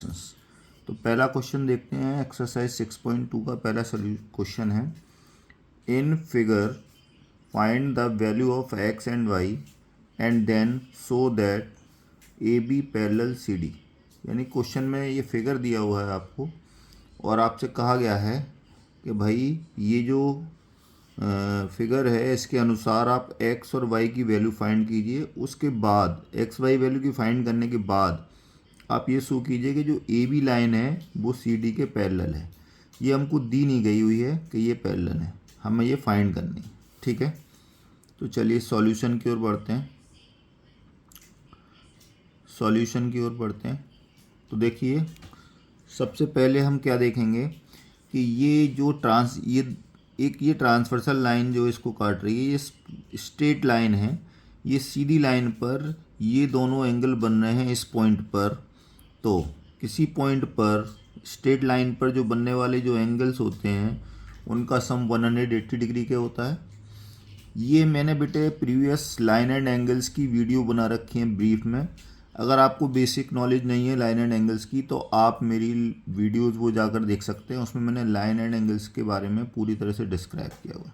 तो पहला क्वेश्चन देखते हैं। एक्सरसाइज 6.2 का पहला क्वेश्चन है, in figure find the value of X and Y and then show that A B parallel C D. यानी क्वेश्चन में ये फिगर दिया हुआ है आपको और आपसे कहा गया है कि भाई ये जो फिगर है इसके अनुसार आप एक्स और वाई की वैल्यू फाइंड कीजिए। उसके बाद एक्स वाई वैल्यू की फाइंड करने के बाद आप ये शो कीजिए कि जो ए बी लाइन है वो सी डी के पैरेलल है। ये हमको दी नहीं गई हुई है कि ये पैरेलल है, हमें ये फाइंड करनी है। ठीक है, तो चलिए सॉल्यूशन की ओर बढ़ते हैं। सॉल्यूशन की ओर बढ़ते हैं तो देखिए, सबसे पहले हम क्या देखेंगे कि ये जो ये ट्रांसवर्सल लाइन जो इसको काट रही है, ये स्ट्रेट लाइन है। ये सीधी लाइन पर ये दोनों एंगल बन रहे हैं इस पॉइंट पर। तो किसी पॉइंट पर स्ट्रेट लाइन पर जो बनने वाले जो एंगल्स होते हैं उनका सम 180 डिग्री के होता है। ये मैंने बेटे प्रीवियस लाइन एंड एंगल्स की वीडियो बना रखी है ब्रीफ में। अगर आपको बेसिक नॉलेज नहीं है लाइन एंड एंगल्स की तो आप मेरी वीडियोस वो जाकर देख सकते हैं, उसमें मैंने लाइन एंड एंगल्स के बारे में पूरी तरह से डिस्क्राइब किया हुआ है।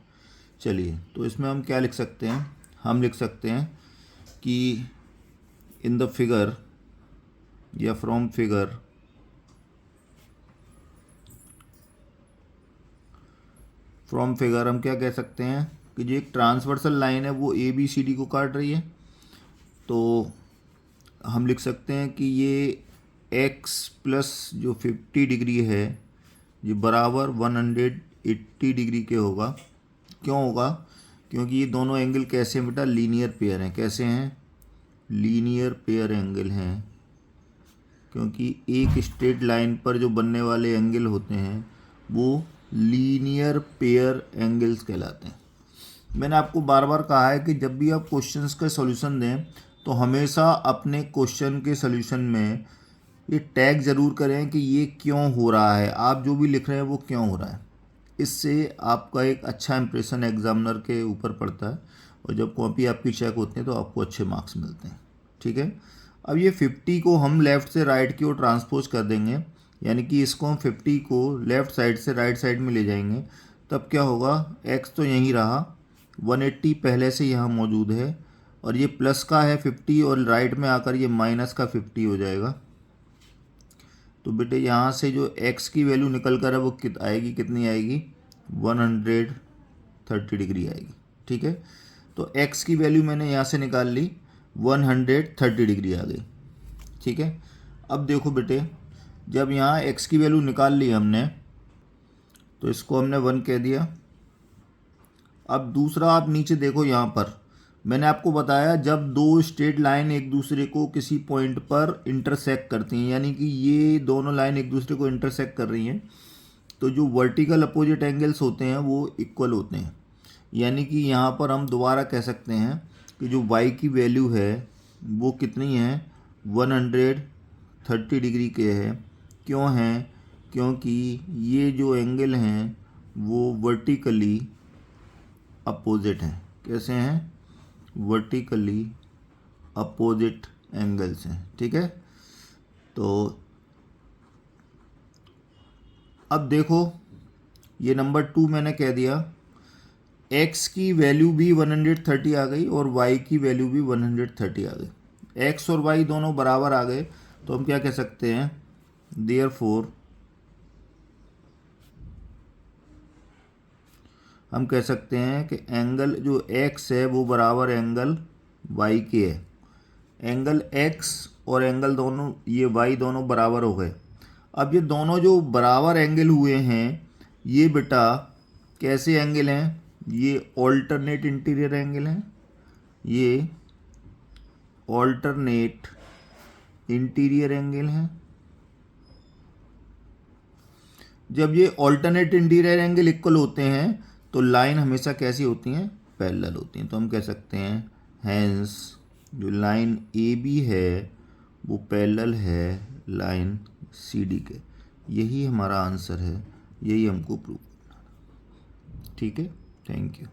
चलिए, तो इसमें हम क्या लिख सकते हैं? हम लिख सकते हैं कि इन द फिगर या फ्रॉम फिगर हम क्या कह सकते हैं कि जो एक ट्रांसवर्सल लाइन है वो ए बी सी डी को काट रही है। तो हम लिख सकते हैं कि ये x प्लस जो 50 डिग्री है ये बराबर 180 डिग्री के होगा। क्यों होगा? क्योंकि ये दोनों एंगल कैसे हैं बेटा? लीनियर पेयर हैं। कैसे हैं? लीनियर पेयर एंगल हैं। क्योंकि एक स्ट्रेट लाइन पर जो बनने वाले एंगल होते हैं वो लीनियर पेयर एंगल्स कहलाते हैं। मैंने आपको बार बार कहा है कि जब भी आप क्वेश्चंस का सॉल्यूशन दें तो हमेशा अपने क्वेश्चन के सॉल्यूशन में ये टैग ज़रूर करें कि ये क्यों हो रहा है, आप जो भी लिख रहे हैं वो क्यों हो रहा है। इससे आपका एक अच्छा इंप्रेशन एग्जामिनर के ऊपर पड़ता है और जब कॉपी आपकी चेक होती है तो आपको अच्छे मार्क्स मिलते हैं। ठीक है, अब ये 50 को हम लेफ़्ट से राइट की ओर ट्रांसपोज कर देंगे, यानी कि इसको हम 50 को लेफ़्ट साइड से राइट साइड में ले जाएंगे। तब क्या होगा? एक्स तो यहीं रहा, 180 पहले से यहाँ मौजूद है और ये प्लस का है 50 और राइट में आकर ये माइनस का 50 हो जाएगा। तो बेटे यहाँ से जो x की वैल्यू निकल कर है वो कितनी आएगी? 130 डिग्री आएगी। ठीक है, तो x की वैल्यू मैंने यहाँ से निकाल ली, 130 डिग्री आ गई। ठीक है, अब देखो बेटे, जब यहाँ x की वैल्यू निकाल ली हमने तो इसको हमने 1 कह दिया। अब दूसरा आप नीचे देखो, यहाँ पर मैंने आपको बताया जब दो स्ट्रेट लाइन एक दूसरे को किसी पॉइंट पर इंटरसेक्ट करती हैं, यानी कि ये दोनों लाइन एक दूसरे को इंटरसेक्ट कर रही हैं, तो जो वर्टिकल अपोजिट एंगल्स होते हैं वो इक्वल होते हैं। यानी कि यहाँ पर हम दोबारा कह सकते हैं कि जो y की वैल्यू है वो कितनी है? 130 डिग्री के है। क्यों है? क्योंकि ये जो एंगल हैं वो वर्टिकली अपोजिट हैं। कैसे हैं? वर्टिकली अपोजिट एंगल्स हैं। ठीक है, तो अब देखो ये नंबर 2 मैंने कह दिया, x की वैल्यू भी 130 आ गई और y की वैल्यू भी 130 आ गई। x और y दोनों बराबर आ गए तो हम क्या कह सकते हैं? देयरफॉर हम कह सकते हैं कि एंगल जो x है वो बराबर एंगल y के है। एंगल x और एंगल दोनों ये y दोनों बराबर हो गए। अब ये दोनों जो बराबर एंगल हुए हैं ये बेटा कैसे एंगल हैं? ये ऑल्टरनेट इंटीरियर एंगल हैं। ये ऑल्टरनेट इंटीरियर एंगल हैं। जब ये ऑल्टरनेट इंटीरियर एंगल इक्वल होते हैं तो लाइन हमेशा कैसी होती हैं? पैरेलल होती हैं। तो हम कह सकते हैं हेंस जो लाइन ए बी है वो पैरेलल है लाइन सी डी के। यही हमारा आंसर है, यही हमको प्रूव करना है। ठीक है, थैंक यू।